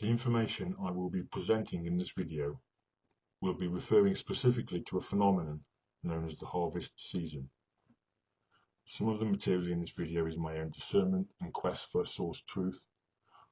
The information I will be presenting in this video will be referring specifically to a phenomenon known as the harvest season. Some of the material in this video is my own discernment and quest for source truth,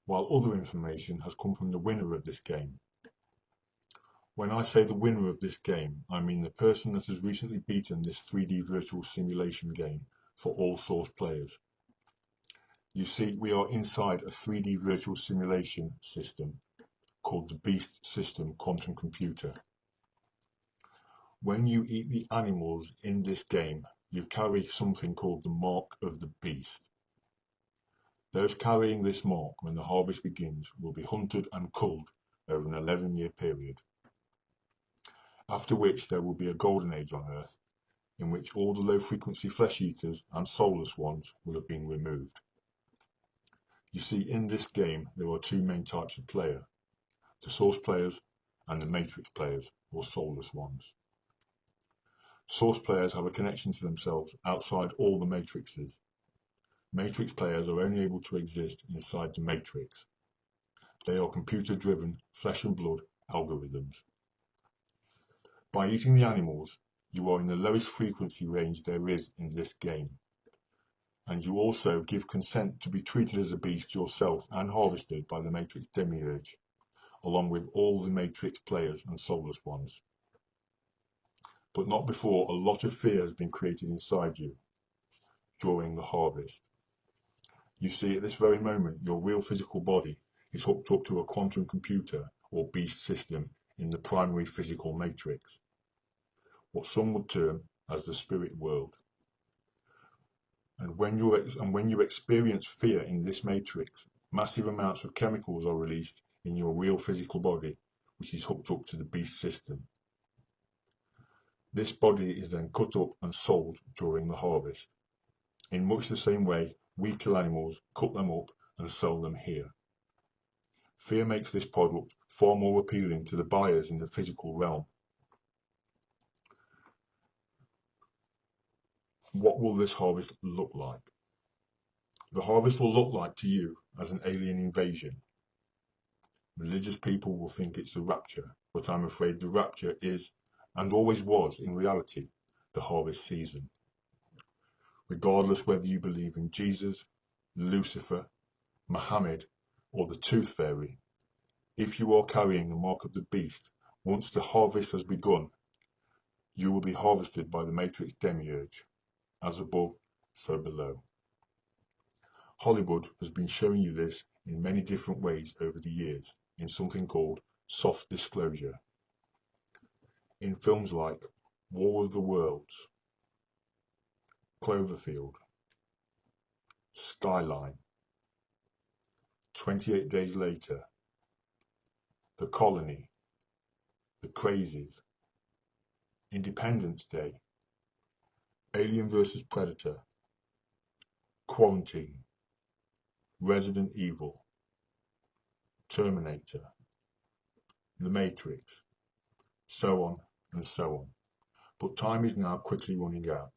while other information has come from the winner of this game. When I say the winner of this game, I mean the person that has recently beaten this 3D virtual simulation game for all source players. You see, we are inside a 3D virtual simulation system called the Beast System Quantum Computer. When you eat the animals in this game, you carry something called the Mark of the Beast. Those carrying this mark when the harvest begins will be hunted and culled over an 11-year period, after which there will be a golden age on Earth, in which all the low-frequency flesh eaters and soulless ones will have been removed. You see, in this game there are two main types of player, the source players and the matrix players, or soulless ones. Source players have a connection to themselves outside all the matrixes. Matrix players are only able to exist inside the matrix. They are computer-driven, flesh and blood algorithms. By eating the animals, you are in the lowest frequency range there is in this game, and you also give consent to be treated as a beast yourself and harvested by the Matrix Demiurge, along with all the Matrix players and soulless ones. But not before a lot of fear has been created inside you during the harvest. You see, at this very moment, your real physical body is hooked up to a quantum computer or beast system in the primary physical matrix, what some would term as the spirit world. And when you experience fear in this matrix, massive amounts of chemicals are released in your real physical body, which is hooked up to the beast system. This body is then cut up and sold during the harvest. In much the same way, we kill animals, cut them up and sell them here. Fear makes this product far more appealing to the buyers in the physical realm. What will this harvest look like? The harvest will look like to you as an alien invasion. Religious people will think it's the rapture, but I'm afraid the rapture is, and always was in reality, the harvest season. Regardless whether you believe in Jesus, Lucifer, Muhammad, or the Tooth Fairy, if you are carrying the mark of the beast, once the harvest has begun, you will be harvested by the Matrix Demiurge, as above, so below. Hollywood has been showing you this in many different ways over the years, in something called soft disclosure. In films like War of the Worlds, Cloverfield, Skyline, 28 Days Later, The Colony, The Crazies, Independence Day, Alien vs Predator, Quarantine, Resident Evil, Terminator, The Matrix, so on and so on. But time is now quickly running out.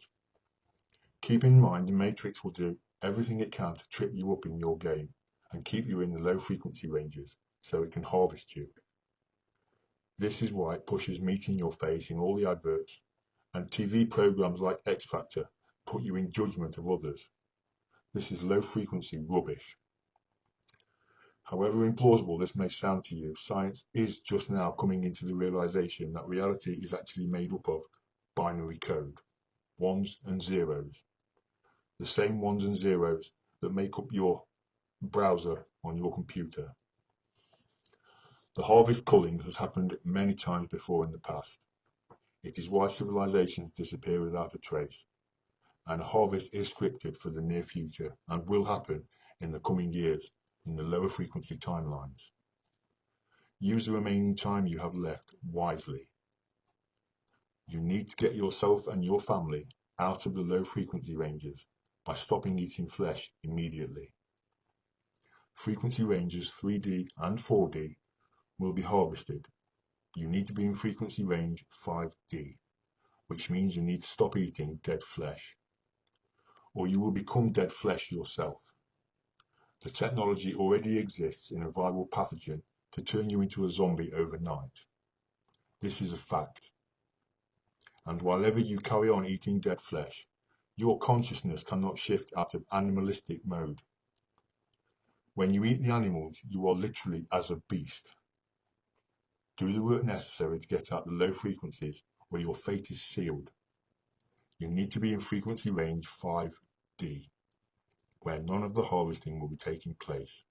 Keep in mind the Matrix will do everything it can to trip you up in your game and keep you in the low frequency ranges so it can harvest you. This is why it pushes meat in your face in all the adverts, and TV programs like X Factor put you in judgment of others. This is low frequency rubbish. However implausible this may sound to you, science is just now coming into the realization that reality is actually made up of binary code, ones and zeros, the same ones and zeros that make up your browser on your computer. The harvest culling has happened many times before in the past. It is why civilizations disappear without a trace, and a harvest is scripted for the near future and will happen in the coming years in the lower frequency timelines. Use the remaining time you have left wisely. You need to get yourself and your family out of the low frequency ranges by stopping eating flesh immediately. Frequency ranges 3D and 4D will be harvested. You need to be in frequency range 5D, which means you need to stop eating dead flesh, or you will become dead flesh yourself. The technology already exists in a viral pathogen to turn you into a zombie overnight. This is a fact. And while ever you carry on eating dead flesh, your consciousness cannot shift out of animalistic mode. When you eat the animals, you are literally as a beast. Do the work necessary to get out the low frequencies, or your fate is sealed. You need to be in frequency range 5D, where none of the harvesting will be taking place.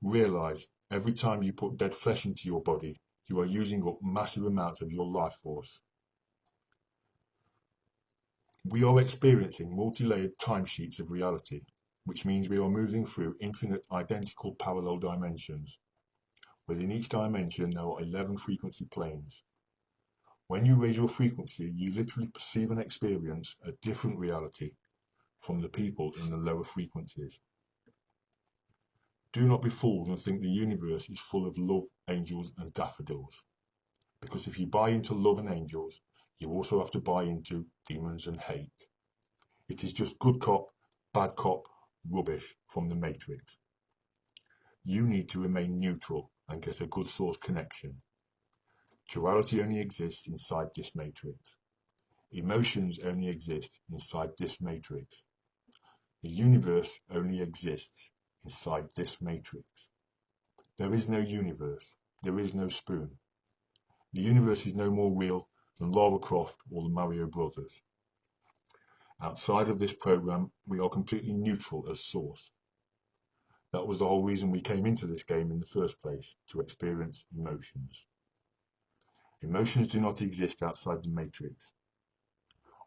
Realize, every time you put dead flesh into your body, you are using up massive amounts of your life force. We are experiencing multi-layered timesheets of reality, which means we are moving through infinite identical parallel dimensions. Within each dimension there are 11 frequency planes. When you raise your frequency, you literally perceive and experience a different reality from the people in the lower frequencies. Do not be fooled and think the universe is full of love, angels and daffodils. Because if you buy into love and angels, you also have to buy into demons and hate. It is just good cop, bad cop, rubbish from the Matrix. You need to remain neutral and get a good source connection. Duality only exists inside this matrix. Emotions only exist inside this matrix. The universe only exists inside this matrix. There is no universe. There is no spoon. The universe is no more real than Lara Croft or the Mario Brothers. Outside of this program, we are completely neutral as source. That was the whole reason we came into this game in the first place, to experience emotions. Emotions do not exist outside the matrix.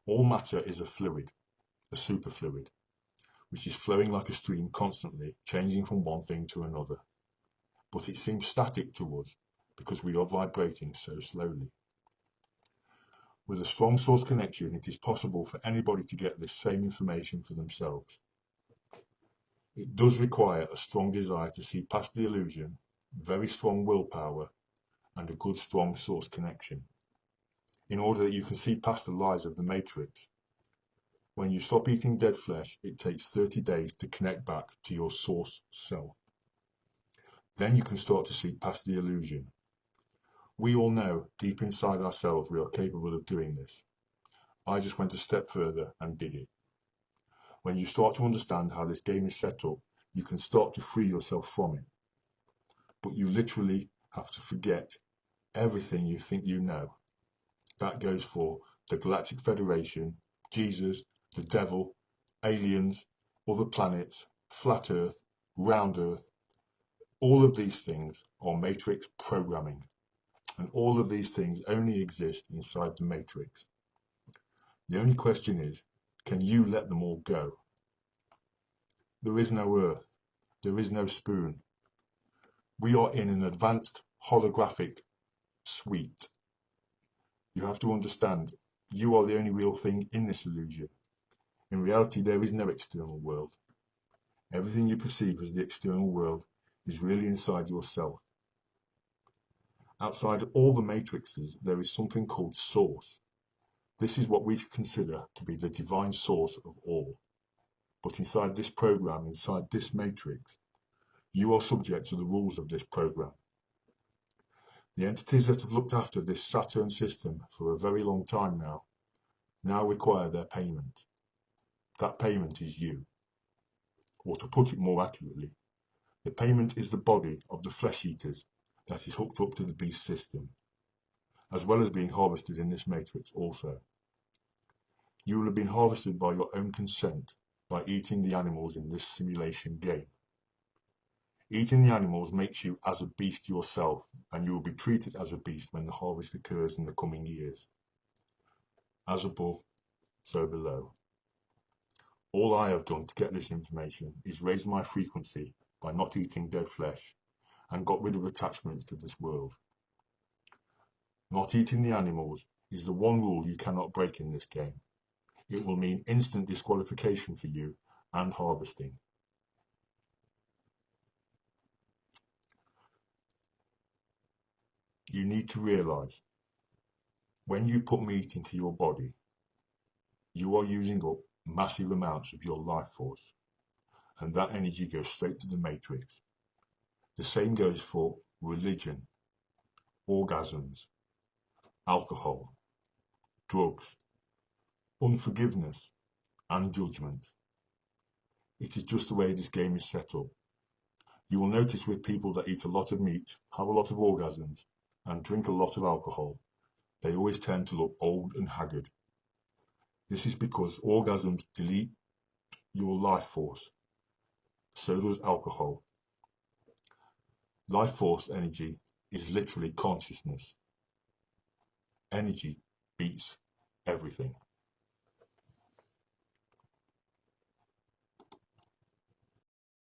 All matter is a fluid, a superfluid, which is flowing like a stream constantly, changing from one thing to another. But it seems static to us because we are vibrating so slowly. With a strong source connection, it is possible for anybody to get this same information for themselves. It does require a strong desire to see past the illusion, very strong willpower, and a good strong source connection, in order that you can see past the lies of the Matrix. When you stop eating dead flesh, it takes 30 days to connect back to your source self. Then you can start to see past the illusion. We all know, deep inside ourselves, we are capable of doing this. I just went a step further and did it. When you start to understand how this game is set up, you can start to free yourself from it. But you literally have to forget everything you think you know. That goes for the Galactic Federation, Jesus, the devil, aliens, other planets, flat Earth, round Earth. All of these things are Matrix programming, and all of these things only exist inside the Matrix. The only question is, can you let them all go? There is no Earth. There is no spoon. We are in an advanced holographic suite. You have to understand, you are the only real thing in this illusion. In reality, there is no external world. Everything you perceive as the external world is really inside yourself. Outside all the matrices, there is something called Source. This is what we consider to be the divine source of all. But inside this program, inside this matrix, you are subject to the rules of this program. The entities that have looked after this Saturn system for a very long time now require their payment. That payment is you. Or to put it more accurately, the payment is the body of the flesh eaters that is hooked up to the beast system, as well as being harvested in this matrix also. You will have been harvested by your own consent by eating the animals in this simulation game. Eating the animals makes you as a beast yourself, and you will be treated as a beast when the harvest occurs in the coming years. As above, so below. All I have done to get this information is raise my frequency by not eating dead flesh, and got rid of attachments to this world. Not eating the animals is the one rule you cannot break in this game. It will mean instant disqualification for you and harvesting. You need to realize, when you put meat into your body, you are using up massive amounts of your life force, and that energy goes straight to the matrix. The same goes for religion, orgasms, alcohol, drugs, unforgiveness, and judgment. It is just the way this game is set up. You will notice with people that eat a lot of meat, have a lot of orgasms, and drink a lot of alcohol, they always tend to look old and haggard. This is because orgasms delete your life force. So does alcohol. Life force energy is literally consciousness. Energy beats everything.